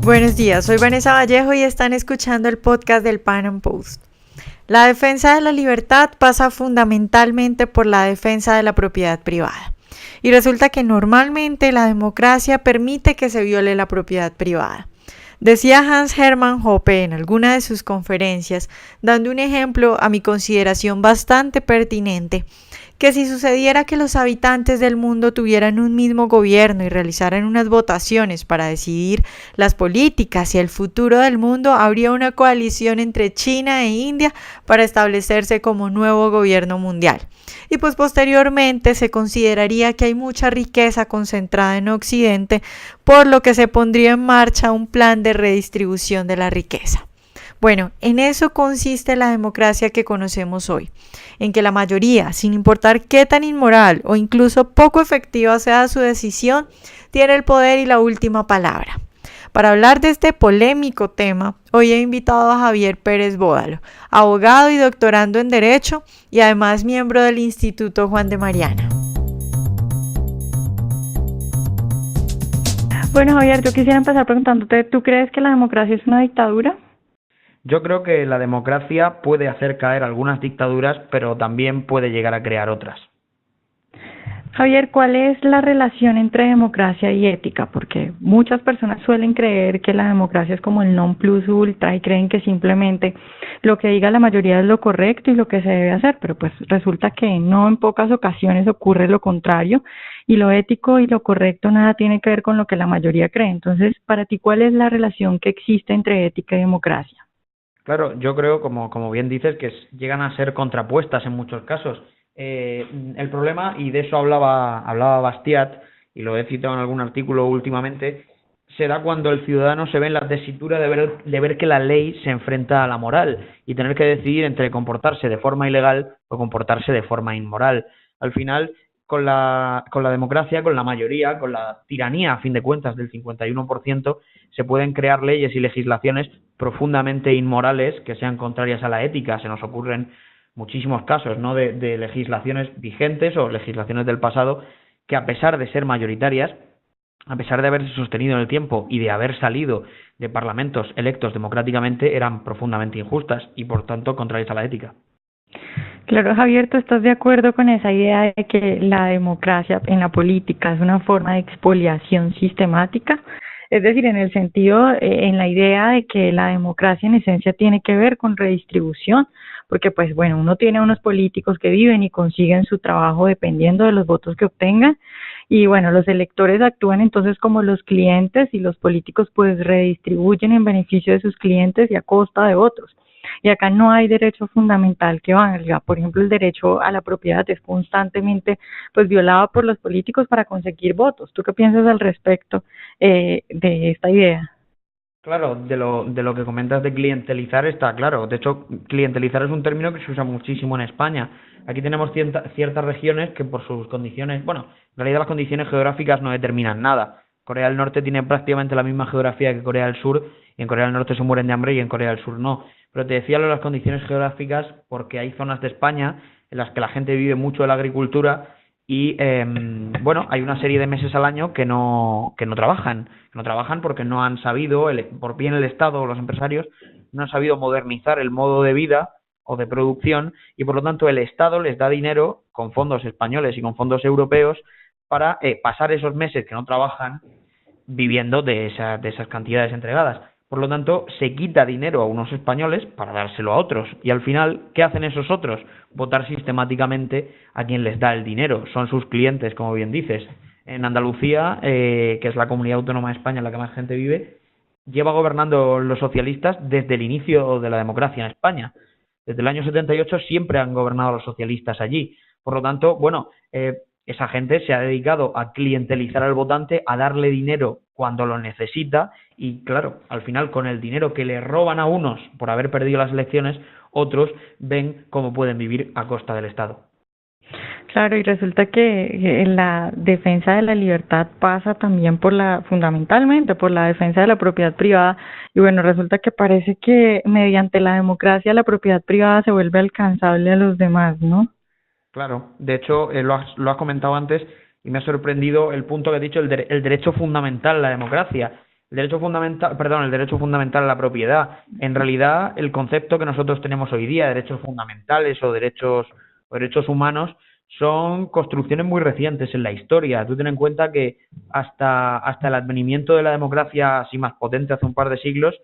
Buenos días, soy Vanessa Vallejo y están escuchando el podcast del Pan Am Post. La defensa de la libertad pasa fundamentalmente por la defensa de la propiedad privada. Y resulta que normalmente la democracia permite que se viole la propiedad privada. Decía Hans Hermann Hoppe en alguna de sus conferencias, dando un ejemplo a mi consideración bastante pertinente, que si sucediera que los habitantes del mundo tuvieran un mismo gobierno y realizaran unas votaciones para decidir las políticas y el futuro del mundo, habría una coalición entre China e India para establecerse como nuevo gobierno mundial. Y pues posteriormente se consideraría que hay mucha riqueza concentrada en Occidente, por lo que se pondría en marcha un plan de redistribución de la riqueza. Bueno, en eso consiste la democracia que conocemos hoy, en que la mayoría, sin importar qué tan inmoral o incluso poco efectiva sea su decisión, tiene el poder y la última palabra. Para hablar de este polémico tema, hoy he invitado a Javier Pérez Bódalo, abogado y doctorando en Derecho y además miembro del Instituto Juan de Mariana. Bueno, Javier, yo quisiera empezar preguntándote, ¿tú crees que la democracia es una dictadura? Yo creo que la democracia puede hacer caer algunas dictaduras, pero también puede llegar a crear otras. Javier, ¿cuál es la relación entre democracia y ética? Porque muchas personas suelen creer que la democracia es como el non plus ultra y creen que simplemente lo que diga la mayoría es lo correcto y lo que se debe hacer, pero pues resulta que no, en pocas ocasiones ocurre lo contrario y lo ético y lo correcto nada tiene que ver con lo que la mayoría cree. Entonces, para ti, ¿cuál es la relación que existe entre ética y democracia? Claro, yo creo, como bien dices, que llegan a ser contrapuestas en muchos casos. El problema, y de eso hablaba Bastiat, y lo he citado en algún artículo últimamente, se da cuando el ciudadano se ve en la tesitura de ver que la ley se enfrenta a la moral y tener que decidir entre comportarse de forma ilegal o comportarse de forma inmoral. Al final, con la democracia, con la mayoría, con la tiranía, a fin de cuentas, del 51%, se pueden crear leyes y legislaciones profundamente inmorales que sean contrarias a la ética. Se nos ocurren muchísimos casos, ¿no?, de legislaciones vigentes o legislaciones del pasado que, a pesar de ser mayoritarias, a pesar de haberse sostenido en el tiempo y de haber salido de parlamentos electos democráticamente, eran profundamente injustas y, por tanto, contrarias a la ética. Claro, Javier, ¿tú estás de acuerdo con esa idea de que la democracia en la política es una forma de expoliación sistemática? Es decir, en el sentido, en la idea de que la democracia en esencia tiene que ver con redistribución, porque pues bueno, uno tiene unos políticos que viven y consiguen su trabajo dependiendo de los votos que obtengan, y bueno, los electores actúan entonces como los clientes y los políticos pues redistribuyen en beneficio de sus clientes y a costa de otros. Y acá no hay derecho fundamental que valga. Por ejemplo, el derecho a la propiedad es constantemente pues violado por los políticos para conseguir votos. ¿Tú qué piensas al respecto de esta idea? Claro, de lo que comentas de clientelizar está claro. De hecho, clientelizar es un término que se usa muchísimo en España. Aquí tenemos ciertas regiones que, por sus condiciones, bueno, en realidad las condiciones geográficas no determinan nada. Corea del Norte tiene prácticamente la misma geografía que Corea del Sur, y en Corea del Norte se mueren de hambre y en Corea del Sur no. Pero te decía lo de las condiciones geográficas porque hay zonas de España en las que la gente vive mucho de la agricultura y bueno, hay una serie de meses al año que no trabajan porque no han sabido, por bien el Estado o los empresarios, no han sabido modernizar el modo de vida o de producción, y por lo tanto el Estado les da dinero con fondos españoles y con fondos europeos para pasar esos meses que no trabajan viviendo de esas cantidades entregadas. Por lo tanto, se quita dinero a unos españoles para dárselo a otros. Y al final, ¿qué hacen esos otros? Votar sistemáticamente a quien les da el dinero. Son sus clientes, como bien dices. En Andalucía, que es la comunidad autónoma de España en la que más gente vive, lleva gobernando los socialistas desde el inicio de la democracia en España. Desde el año 78 siempre han gobernado los socialistas allí. Por lo tanto, bueno, esa gente se ha dedicado a clientelizar al votante, a darle dinero cuando lo necesita, y claro, al final con el dinero que le roban a unos por haber perdido las elecciones, otros ven cómo pueden vivir a costa del Estado. Claro, y resulta que la defensa de la libertad pasa también fundamentalmente por la defensa de la propiedad privada, y bueno, resulta que parece que mediante la democracia la propiedad privada se vuelve alcanzable a los demás, ¿no? Claro, de hecho, lo has comentado antes y me ha sorprendido el punto que has dicho, el derecho fundamental a la democracia. el derecho fundamental a la propiedad. En realidad, el concepto que nosotros tenemos hoy día, derechos fundamentales o derechos humanos, son construcciones muy recientes en la historia. Tú ten en cuenta que hasta el advenimiento de la democracia así más potente hace un par de siglos,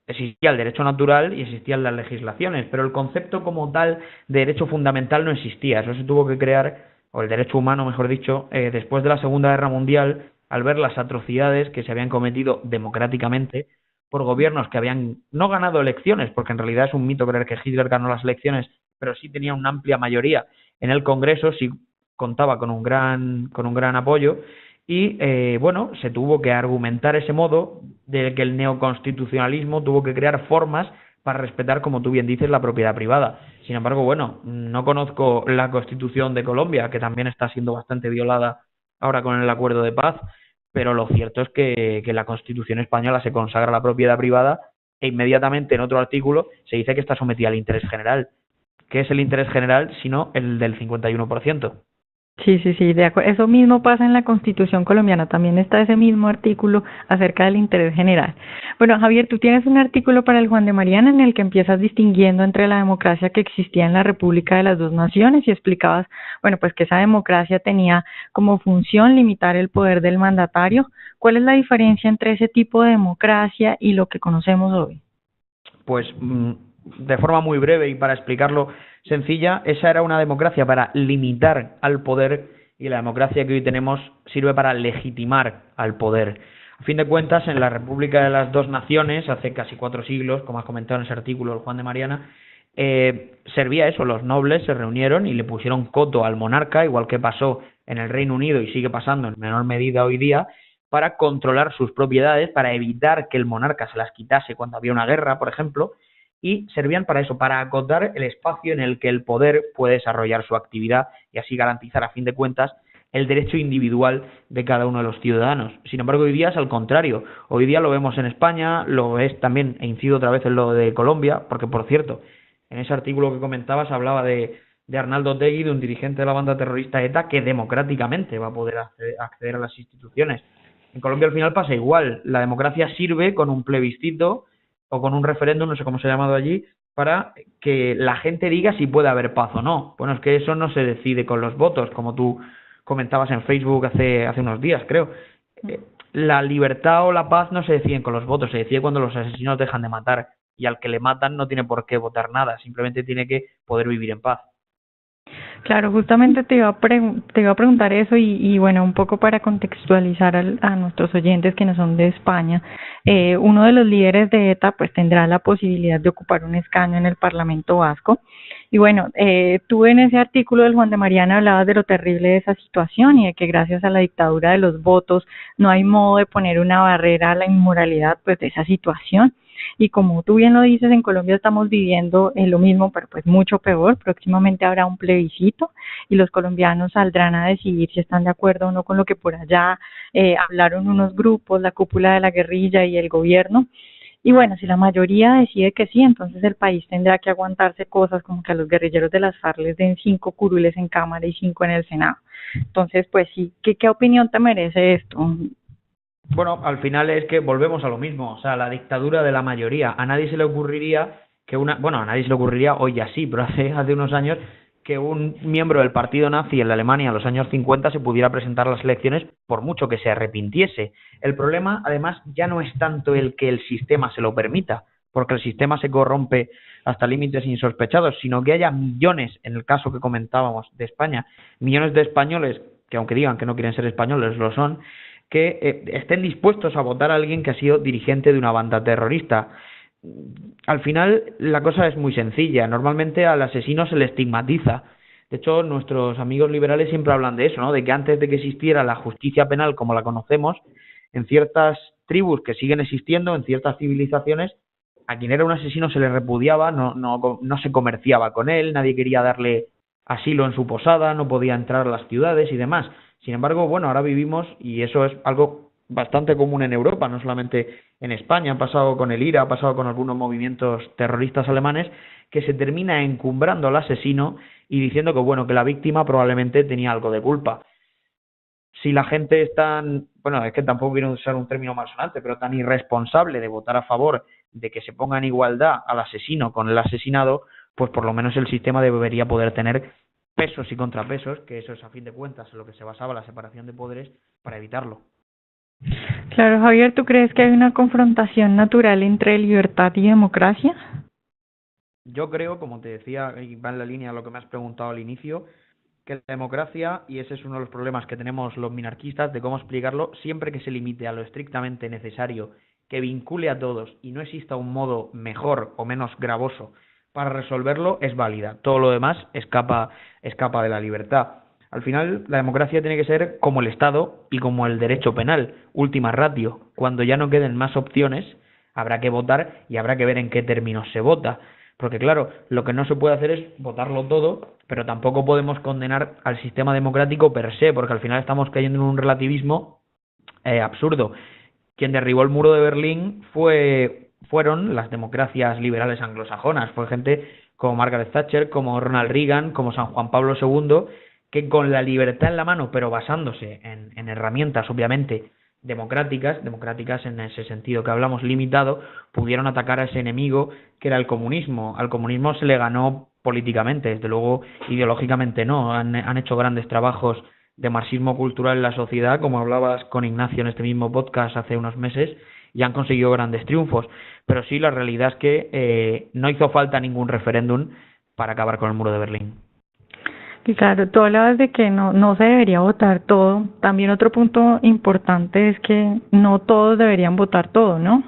existía el derecho natural y existían las legislaciones, pero el concepto como tal de derecho fundamental no existía. Eso se tuvo que crear, o el derecho humano, mejor dicho, después de la Segunda Guerra Mundial, al ver las atrocidades que se habían cometido democráticamente por gobiernos que habían no ganado elecciones, porque en realidad es un mito creer que Hitler ganó las elecciones, pero sí tenía una amplia mayoría en el Congreso, sí contaba con un gran apoyo, y bueno, se tuvo que argumentar ese modo de que el neoconstitucionalismo tuvo que crear formas para respetar, como tú bien dices, la propiedad privada. Sin embargo, bueno, no conozco la Constitución de Colombia, que también está siendo bastante violada ahora con el acuerdo de paz, pero lo cierto es que en la Constitución española se consagra la propiedad privada e inmediatamente en otro artículo se dice que está sometida al interés general. ¿Qué es el interés general sino el del 51%? Sí, sí, sí, de acuerdo. Eso mismo pasa en la Constitución colombiana. También está ese mismo artículo acerca del interés general. Bueno, Javier, tú tienes un artículo para el Juan de Mariana en el que empiezas distinguiendo entre la democracia que existía en la República de las Dos Naciones y explicabas, bueno, pues que esa democracia tenía como función limitar el poder del mandatario. ¿Cuál es la diferencia entre ese tipo de democracia y lo que conocemos hoy? Pues de forma muy breve y para explicarlo sencilla, esa era una democracia para limitar al poder y la democracia que hoy tenemos sirve para legitimar al poder. A fin de cuentas, en la República de las Dos Naciones, hace casi 4 siglos, como has comentado en ese artículo el Juan de Mariana, servía eso, los nobles se reunieron y le pusieron coto al monarca, igual que pasó en el Reino Unido y sigue pasando en menor medida hoy día, para controlar sus propiedades, para evitar que el monarca se las quitase cuando había una guerra, por ejemplo, y servían para eso, para acotar el espacio en el que el poder puede desarrollar su actividad y así garantizar, a fin de cuentas, el derecho individual de cada uno de los ciudadanos. Sin embargo, hoy día es al contrario. Hoy día lo vemos en España, lo es también, e incido otra vez en lo de Colombia, porque, por cierto, en ese artículo que comentabas hablaba de Arnaldo Otegi, de un dirigente de la banda terrorista ETA, que democráticamente va a poder acceder a las instituciones. En Colombia al final pasa igual. La democracia sirve con un plebiscito o con un referéndum, no sé cómo se ha llamado allí, para que la gente diga si puede haber paz o no. Bueno, es que eso no se decide con los votos, como tú comentabas en Facebook hace unos días, creo. La libertad o la paz no se deciden con los votos, se decide cuando los asesinos dejan de matar y al que le matan no tiene por qué votar nada, simplemente tiene que poder vivir en paz. Claro, justamente te iba a preguntar eso y bueno, un poco para contextualizar a nuestros oyentes que no son de España, uno de los líderes de ETA pues tendrá la posibilidad de ocupar un escaño en el Parlamento Vasco. Y bueno, tú en ese artículo del Juan de Mariana hablabas de lo terrible de esa situación y de que gracias a la dictadura de los votos no hay modo de poner una barrera a la inmoralidad pues de esa situación. Y como tú bien lo dices, en Colombia estamos viviendo lo mismo, pero pues mucho peor. Próximamente habrá un plebiscito y los colombianos saldrán a decidir si están de acuerdo o no con lo que por allá hablaron unos grupos, la cúpula de la guerrilla y el gobierno. Y bueno, si la mayoría decide que sí, entonces el país tendrá que aguantarse cosas como que a los guerrilleros de las FARC les den 5 curules en Cámara y 5 en el Senado. Entonces, pues sí, ¿qué opinión te merece esto? Bueno, al final es que volvemos a lo mismo, o sea, la dictadura de la mayoría. A nadie se le ocurriría a nadie se le ocurriría hoy ya sí, pero hace unos años que un miembro del partido nazi en la Alemania en los años 50 se pudiera presentar a las elecciones por mucho que se arrepintiese. El problema, además, ya no es tanto el que el sistema se lo permita, porque el sistema se corrompe hasta límites insospechados, sino que haya millones, en el caso que comentábamos de España, millones de españoles, que aunque digan que no quieren ser españoles, lo son, que estén dispuestos a votar a alguien que ha sido dirigente de una banda terrorista. Al final la cosa es muy sencilla. Normalmente al asesino se le estigmatiza. De hecho, nuestros amigos liberales siempre hablan de eso, ¿no? De que antes de que existiera la justicia penal como la conocemos, en ciertas tribus que siguen existiendo, en ciertas civilizaciones, a quien era un asesino se le repudiaba, no se comerciaba con él, nadie quería darle asilo en su posada, no podía entrar a las ciudades y demás. Sin embargo, bueno, ahora vivimos, y eso es algo bastante común en Europa, no solamente en España, ha pasado con el IRA, ha pasado con algunos movimientos terroristas alemanes, que se termina encumbrando al asesino y diciendo que, bueno, que la víctima probablemente tenía algo de culpa. si la gente es tan, bueno, es que tampoco quiero usar un término malsonante, pero tan irresponsable de votar a favor de que se ponga en igualdad al asesino con el asesinado, pues por lo menos el sistema debería poder tener pesos y contrapesos, que eso es a fin de cuentas en lo que se basaba la separación de poderes, para evitarlo. Claro, Javier, ¿tú crees que hay una confrontación natural entre libertad y democracia? Yo creo, como te decía, y va en la línea de lo que me has preguntado al inicio, que la democracia, y ese es uno de los problemas que tenemos los minarquistas, de cómo explicarlo, siempre que se limite a lo estrictamente necesario, que vincule a todos y no exista un modo mejor o menos gravoso para resolverlo, es válida. Todo lo demás escapa de la libertad. Al final, la democracia tiene que ser como el Estado y como el derecho penal, última ratio. Cuando ya no queden más opciones, habrá que votar y habrá que ver en qué términos se vota. Porque claro, lo que no se puede hacer es votarlo todo, pero tampoco podemos condenar al sistema democrático per se, porque al final estamos cayendo en un relativismo absurdo. Quien derribó el muro de Berlín fueron las democracias liberales anglosajonas, fue gente como Margaret Thatcher, como Ronald Reagan, como San Juan Pablo II, que con la libertad en la mano, pero basándose en herramientas obviamente democráticas en ese sentido que hablamos limitado, pudieron atacar a ese enemigo que era el comunismo. Al comunismo se le ganó políticamente, desde luego ideológicamente no. Han hecho grandes trabajos de marxismo cultural en la sociedad, como hablabas con Ignacio en este mismo podcast hace unos meses, y han conseguido grandes triunfos. Pero sí, la realidad es que no hizo falta ningún referéndum para acabar con el muro de Berlín. Y claro, tú hablabas de que no se debería votar todo. También otro punto importante es que no todos deberían votar todo, ¿no?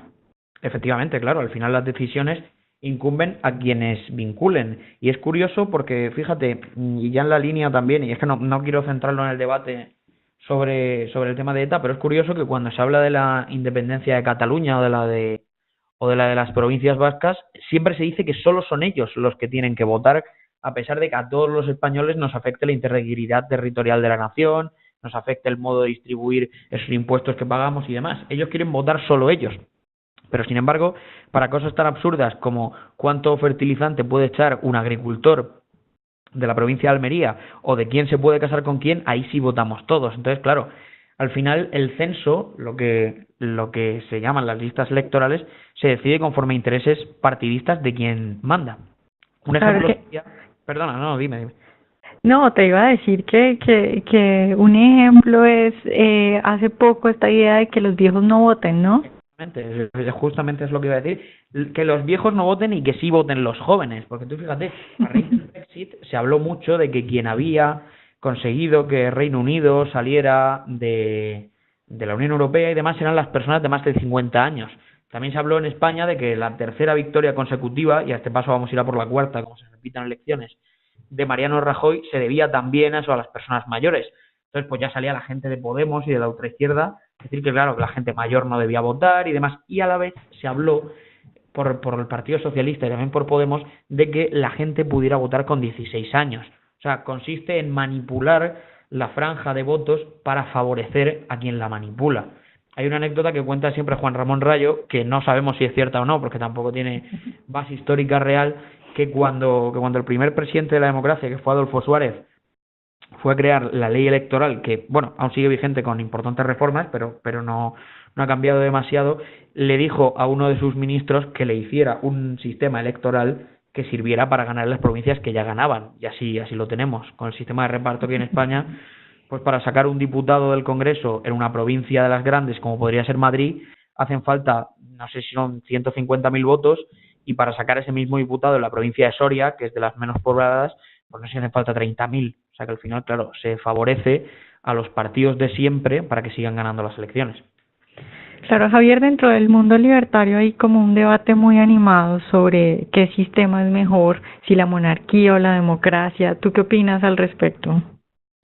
Efectivamente, claro, al final las decisiones incumben a quienes vinculen. Y es curioso porque, fíjate, y ya en la línea también, y es que no quiero centrarlo en el debate sobre el tema de ETA, pero es curioso que cuando se habla de la independencia de Cataluña o de las provincias vascas, siempre se dice que solo son ellos los que tienen que votar, a pesar de que a todos los españoles nos afecte la integridad territorial de la nación, nos afecte el modo de distribuir esos impuestos que pagamos y demás. Ellos quieren votar solo ellos. Pero, sin embargo, para cosas tan absurdas como cuánto fertilizante puede echar un agricultor de la provincia de Almería o de quién se puede casar con quién, ahí sí votamos todos. Entonces, claro, al final el censo, lo que se llaman las listas electorales, se decide conforme a intereses partidistas de quien manda. Un ejemplo sería... Perdona, no, dime. No, te iba a decir que un ejemplo es hace poco esta idea de que los viejos no voten, ¿no? Justamente es lo que iba a decir, que los viejos no voten y que sí voten los jóvenes, porque tú fíjate, a raíz del Brexit se habló mucho de que quien había conseguido que Reino Unido saliera de la Unión Europea y demás eran las personas de más de 50 años. También se habló en España de que la tercera victoria consecutiva, y a este paso vamos a ir a por la cuarta, como se repitan elecciones, de Mariano Rajoy se debía también a eso, a las personas mayores. Entonces, pues ya salía la gente de Podemos y de la ultraizquierda decir que, claro, que la gente mayor no debía votar y demás. Y a la vez se habló por el Partido Socialista y también por Podemos de que la gente pudiera votar con 16 años. O sea, consiste en manipular la franja de votos para favorecer a quien la manipula. Hay una anécdota que cuenta siempre Juan Ramón Rayo, que no sabemos si es cierta o no, porque tampoco tiene base histórica real, que cuando el primer presidente de la democracia, que fue Adolfo Suárez, fue a crear la ley electoral, que, bueno, aún sigue vigente con importantes reformas, pero no ha cambiado demasiado, le dijo a uno de sus ministros que le hiciera un sistema electoral que sirviera para ganar las provincias que ya ganaban, y así lo tenemos, con el sistema de reparto aquí en España, pues para sacar un diputado del Congreso en una provincia de las grandes, como podría ser Madrid, hacen falta, no sé si son 150.000 votos, y para sacar ese mismo diputado en la provincia de Soria, que es de las menos pobladas, pues no sé si hacen falta 30.000. O sea que al final, claro, se favorece a los partidos de siempre para que sigan ganando las elecciones. Claro, Javier, dentro del mundo libertario hay como un debate muy animado sobre qué sistema es mejor, si la monarquía o la democracia. ¿Tú qué opinas al respecto?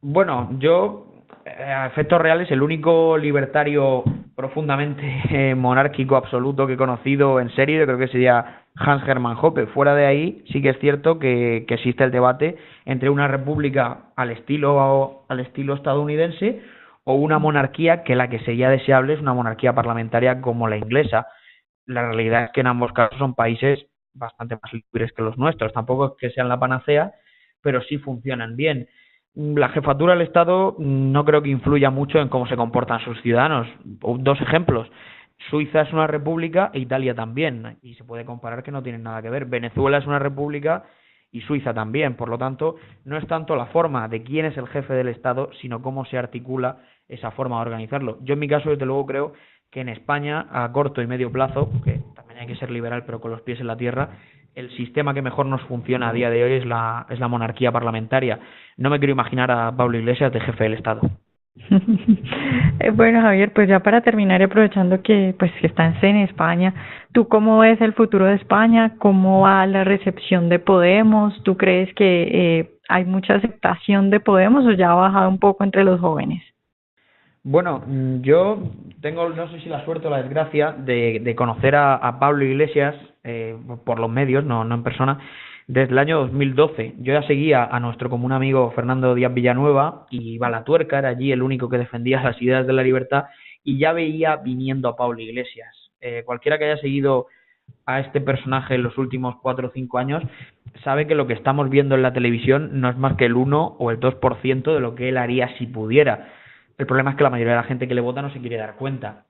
Bueno, yo, a efectos reales, el único libertario profundamente monárquico absoluto que he conocido en serio, yo creo que sería Hans Hermann Hoppe. Fuera de ahí, sí que es cierto que existe el debate entre una república al estilo estadounidense o una monarquía que la que sería deseable es una monarquía parlamentaria como la inglesa. La realidad es que en ambos casos son países bastante más libres que los nuestros. Tampoco es que sean la panacea, pero sí funcionan bien. La jefatura del Estado no creo que influya mucho en cómo se comportan sus ciudadanos. Dos ejemplos. Suiza es una república e Italia también, y se puede comparar que no tienen nada que ver. Venezuela es una república y Suiza también. Por lo tanto, no es tanto la forma de quién es el jefe del Estado, sino cómo se articula esa forma de organizarlo. Yo en mi caso, desde luego, creo que en España, a corto y medio plazo, que también hay que ser liberal pero con los pies en la tierra, el sistema que mejor nos funciona a día de hoy es la monarquía parlamentaria. No me quiero imaginar a Pablo Iglesias de jefe del Estado. Bueno, Javier, pues ya para terminar y aprovechando que pues que estás en España, ¿tú cómo ves el futuro de España? ¿Cómo va la recepción de Podemos? ¿Tú crees que hay mucha aceptación de Podemos o ya ha bajado un poco entre los jóvenes? Bueno, yo tengo, no sé si la suerte o la desgracia, de conocer a Pablo Iglesias por los medios, no en persona, desde el año 2012. Yo ya seguía a nuestro común amigo Fernando Díaz Villanueva y Valatuerca, era allí el único que defendía las ideas de la libertad, y ya veía viniendo a Pablo Iglesias. Cualquiera que haya seguido a este personaje en los últimos 4 o 5 años sabe que lo que estamos viendo en la televisión no es más que el 1 o el 2% de lo que él haría si pudiera. El problema es que la mayoría de la gente que le vota no se quiere dar cuenta.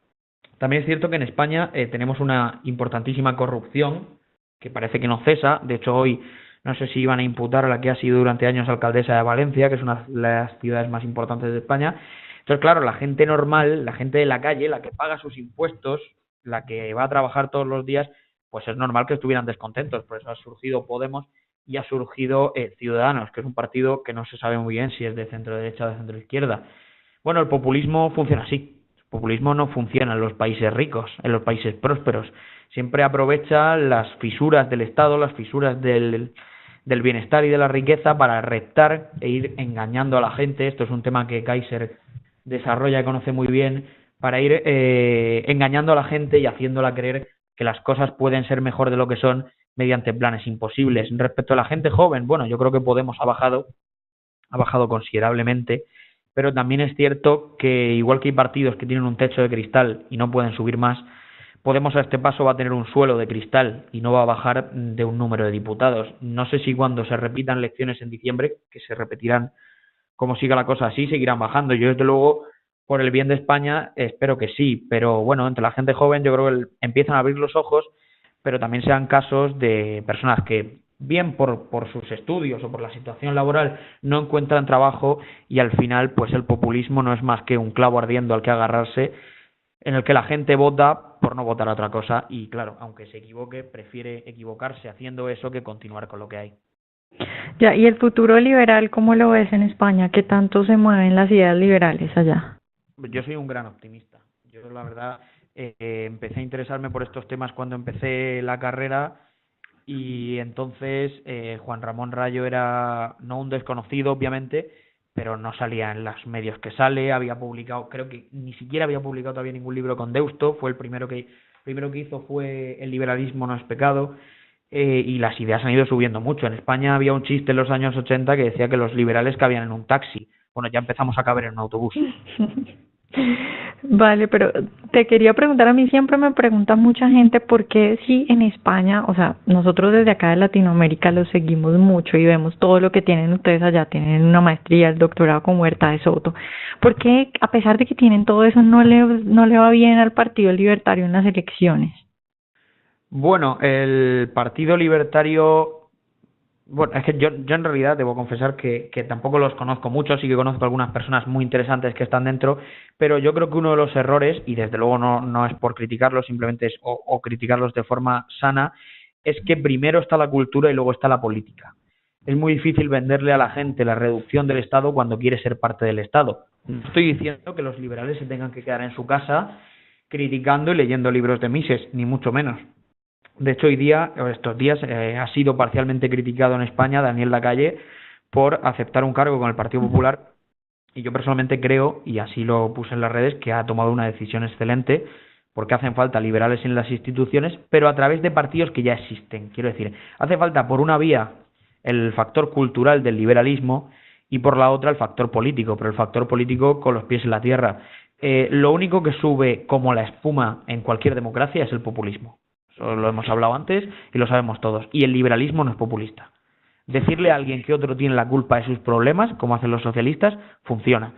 También es cierto que en España tenemos una importantísima corrupción que parece que no cesa. De hecho, hoy no sé si iban a imputar a la que ha sido durante años alcaldesa de Valencia, que es una de las ciudades más importantes de España. Entonces, claro, la gente normal, la gente de la calle, la que paga sus impuestos, la que va a trabajar todos los días, pues es normal que estuvieran descontentos. Por eso ha surgido Podemos y ha surgido Ciudadanos, que es un partido que no se sabe muy bien si es de centro derecha o de centro izquierda. Bueno, el populismo funciona así. El populismo no funciona en los países ricos, en los países prósperos. Siempre aprovecha las fisuras del Estado, las fisuras del bienestar y de la riqueza para reptar e ir engañando a la gente. Esto es un tema que Kaiser desarrolla y conoce muy bien, para ir engañando a la gente y haciéndola creer que las cosas pueden ser mejor de lo que son mediante planes imposibles. Respecto a la gente joven, bueno, yo creo que Podemos ha bajado considerablemente, pero también es cierto que igual que hay partidos que tienen un techo de cristal y no pueden subir más, Podemos a este paso va a tener un suelo de cristal y no va a bajar de un número de diputados. No sé si cuando se repitan elecciones en diciembre, que se repetirán, como siga la cosa así, seguirán bajando. Yo desde luego, por el bien de España, espero que sí, pero bueno, entre la gente joven yo creo que empiezan a abrir los ojos, pero también sean casos de personas que bien por sus estudios o por la situación laboral no encuentran trabajo, y al final pues el populismo no es más que un clavo ardiendo al que agarrarse, en el que la gente vota por no votar a otra cosa y claro, aunque se equivoque, prefiere equivocarse haciendo eso que continuar con lo que hay. Ya, ¿y el futuro liberal cómo lo ves en España? ¿Qué tanto se mueven las ideas liberales allá? Yo soy un gran optimista. Yo la verdad empecé a interesarme por estos temas cuando empecé la carrera. Y entonces Juan Ramón Rayo era no un desconocido, obviamente, pero no salía en los medios que sale. Había publicado, creo que ni siquiera había publicado todavía ningún libro con Deusto. Fue el primero que hizo fue El liberalismo no es pecado. Y las ideas han ido subiendo mucho. En España había un chiste en los años 80 que decía que los liberales cabían en un taxi. Bueno, ya empezamos a caber en un autobús. Vale, pero te quería preguntar, a mí siempre me pregunta mucha gente por qué si en España, o sea, nosotros desde acá de Latinoamérica los seguimos mucho y vemos todo lo que tienen ustedes allá, tienen una maestría, el doctorado con Huerta de Soto, ¿por qué a pesar de que tienen todo eso no le va bien al Partido Libertario en las elecciones? Bueno, el Partido Libertario, bueno, es que yo en realidad debo confesar que tampoco los conozco mucho, sí que conozco algunas personas muy interesantes que están dentro, pero yo creo que uno de los errores, y desde luego no es por criticarlos, simplemente es o criticarlos de forma sana, es que primero está la cultura y luego está la política. Es muy difícil venderle a la gente la reducción del Estado cuando quiere ser parte del Estado. No estoy diciendo que los liberales se tengan que quedar en su casa criticando y leyendo libros de Mises, ni mucho menos. De hecho, estos días, ha sido parcialmente criticado en España Daniel Lacalle por aceptar un cargo con el Partido Popular, y yo personalmente creo, y así lo puse en las redes, que ha tomado una decisión excelente, porque hacen falta liberales en las instituciones, pero a través de partidos que ya existen. Quiero decir, hace falta por una vía el factor cultural del liberalismo y por la otra el factor político, pero el factor político con los pies en la tierra. Lo único que sube como la espuma en cualquier democracia es el populismo. Eso lo hemos hablado antes y lo sabemos todos. Y el liberalismo no es populista. Decirle a alguien que otro tiene la culpa de sus problemas, como hacen los socialistas, funciona.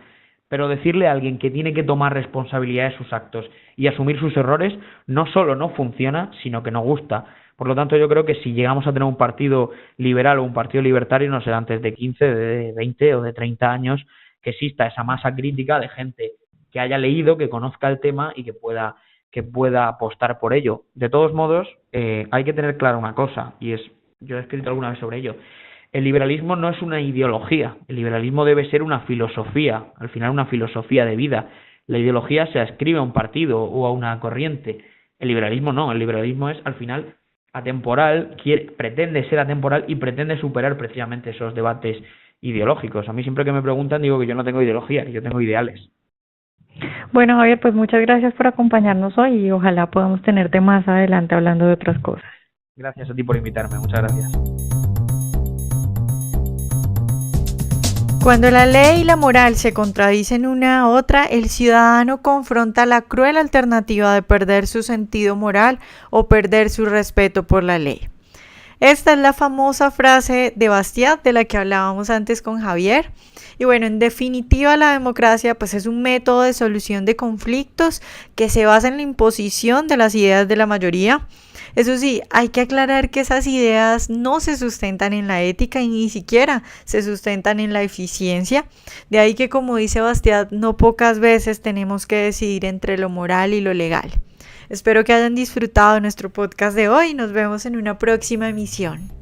Pero decirle a alguien que tiene que tomar responsabilidad de sus actos y asumir sus errores, no solo no funciona, sino que no gusta. Por lo tanto, yo creo que si llegamos a tener un partido liberal o un partido libertario, no será antes de 15, de 20 o de 30 años, que exista esa masa crítica de gente que haya leído, que conozca el tema y que pueda apostar por ello. De todos modos, hay que tener clara una cosa, y yo he escrito alguna vez sobre ello. El liberalismo no es una ideología, el liberalismo debe ser una filosofía, al final una filosofía de vida. La ideología se ascribe a un partido o a una corriente. El liberalismo no, el liberalismo es al final atemporal, pretende ser atemporal y pretende superar precisamente esos debates ideológicos. A mí siempre que me preguntan digo que yo no tengo ideología, que yo tengo ideales. Bueno, Javier, pues muchas gracias por acompañarnos hoy y ojalá podamos tenerte más adelante hablando de otras cosas. Gracias a ti por invitarme, muchas gracias. Cuando la ley y la moral se contradicen una a otra, el ciudadano confronta la cruel alternativa de perder su sentido moral o perder su respeto por la ley. Esta es la famosa frase de Bastiat de la que hablábamos antes con Javier. Y bueno, en definitiva, la democracia pues es un método de solución de conflictos que se basa en la imposición de las ideas de la mayoría. Eso sí, hay que aclarar que esas ideas no se sustentan en la ética y ni siquiera se sustentan en la eficiencia. De ahí que, como dice Bastiat, no pocas veces tenemos que decidir entre lo moral y lo legal. Espero que hayan disfrutado nuestro podcast de hoy y nos vemos en una próxima emisión.